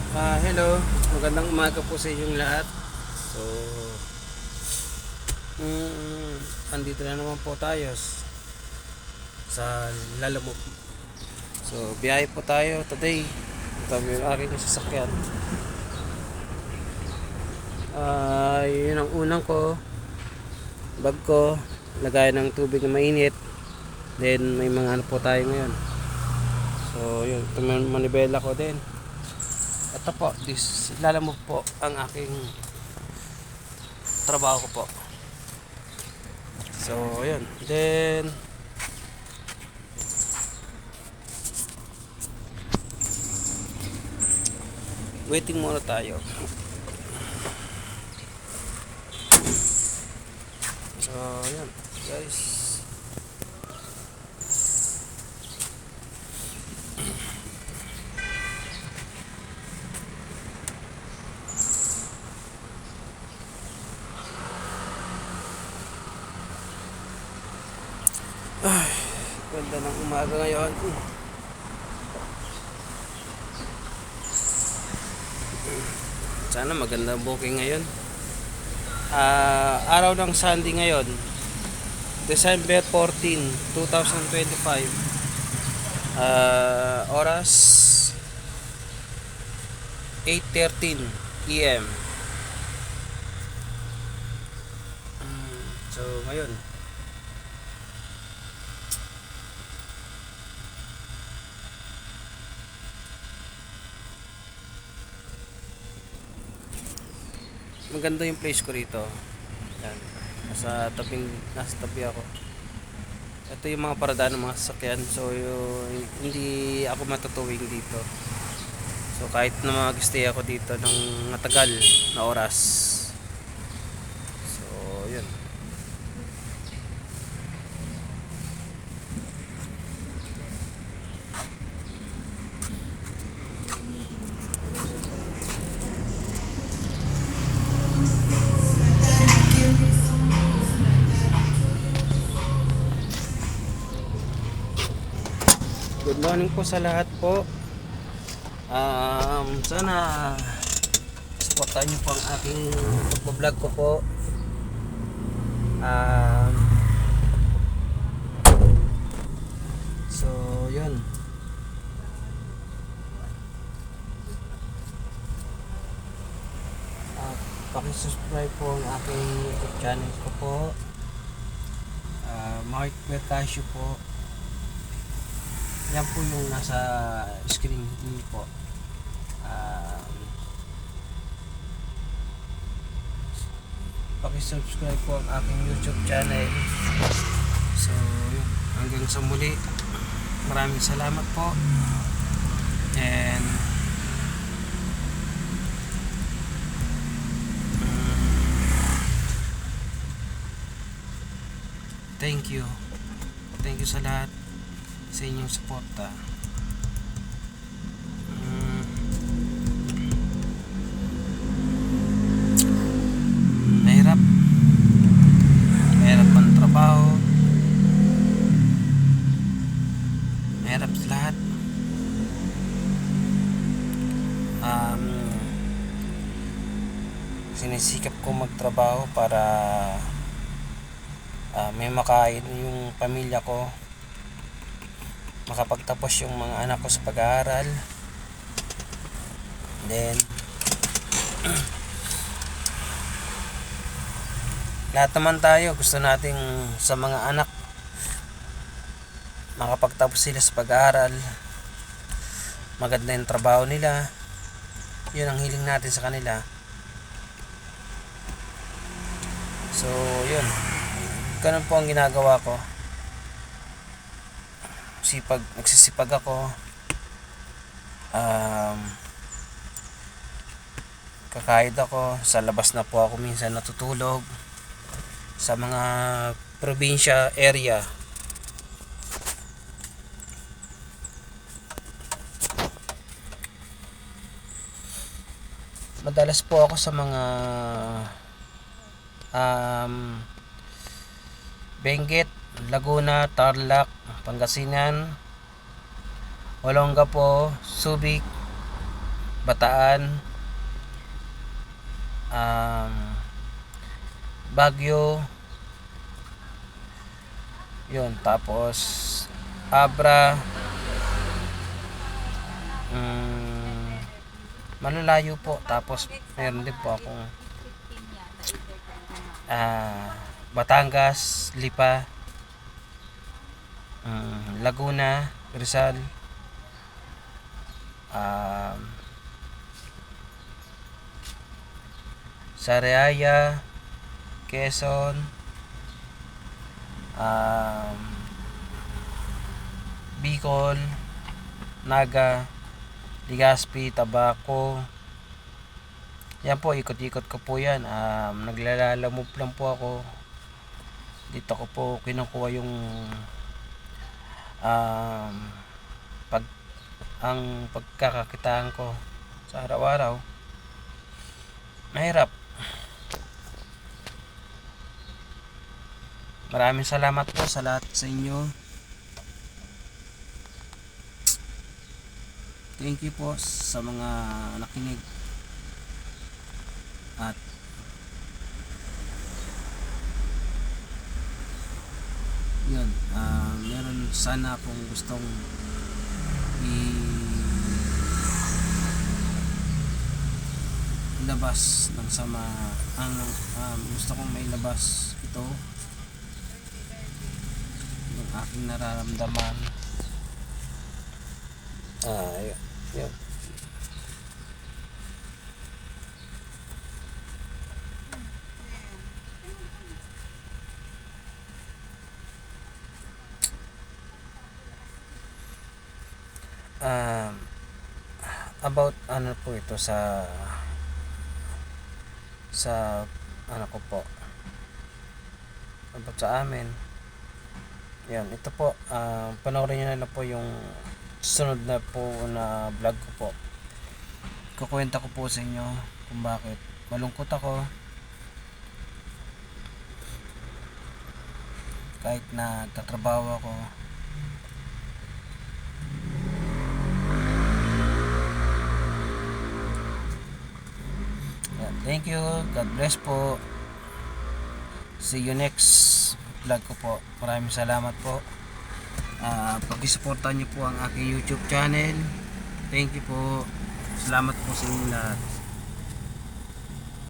Hello, magandang umaga po sa inyong lahat. So, andito na naman po tayo sa Lalamove. So, biyahe po tayo today. Ito yung aking sasakyan. Yun ang unang ko. Bag ko, lagay ng tubig na mainit. Then, may mga ano po tayo ngayon. So, yun, ito manibela ko din. Ito po, this Lalamove po ang aking trabaho ko po. So, yun. Then, waiting muna tayo. So, yun. Guys. Ay, ganda ng umaga ngayon. Sana maganda ang booking ngayon. Araw ng Sunday ngayon, December 14, 2025. Oras 8:13 PM. So ngayon, maganda yung place ko rito. Yan. Nasa tabi ako. Ito yung mga paradaan ng mga sasakyan. So hindi ako matutuwing dito. So kahit na mag-stay ako dito ng matagal na oras. So yun. Good morning po sa lahat po. Sana supportan niyo po ang aking vlog ko po. So yun. Paki-subscribe po ang aking YouTube channel ko po. Mark Mercasio po. Yan po yung nasa screen niyo po. Paki-subscribe po ang aking YouTube channel. So, yun. Hanggang sa muli. Maraming salamat po. And thank you. Thank you sa lahat sa inyong suporta. Mahirap ang trabaho, mahirap sa lahat. Sinisikap ko magtrabaho para may makain yung pamilya ko, makapagtapos yung mga anak ko sa pag-aaral. Then lahat naman tayo gusto nating sa mga anak makapagtapos sila sa pag-aaral, maganda yung trabaho nila. Yun ang hiling natin sa kanila. So yun, ganun po ang ginagawa ko. Nagsisipag ako. Kakahid ako. Sa labas na po ako minsan natutulog. Sa mga probinsya area. Madalas po ako sa mga Benguet, Laguna, Tarlac, Pangasinan, Olongapo, Subic, Bataan, um, Baguio, yun, tapos Abra, um, malalayo po. Tapos meron din po akong Batangas, Lipa, Laguna, Rizal, Sariaya, Quezon, Bicol, Naga, Legazpi, Tabaco. Yan po, ikot-ikot ko po yan. Naglalalamove lang po ako. Dito ko po kinukuha yung pag ang pagkakakitaan ko sa araw-araw. Mahirap. Maraming salamat po sa lahat sa inyo. Thank you po sa mga nakinig. At yun, meron sana akong gustong ilabas ng sama gusto kong mailabas ito, yung aking nararamdaman. Yun. About ano po ito sa ano ko po, about sa amin. Yan, ito po, panoorin nyo na lang po yung sunod na po na vlog ko po. Kukwenta ko po sa inyo kung bakit malungkot ako kahit na tatrabaho ako. Yan, thank you, God bless po. See you next vlog ko po. Maraming salamat po. Pag-suportahan niyo po ang aking YouTube channel. Thank you po. Salamat po sa inyo lahat.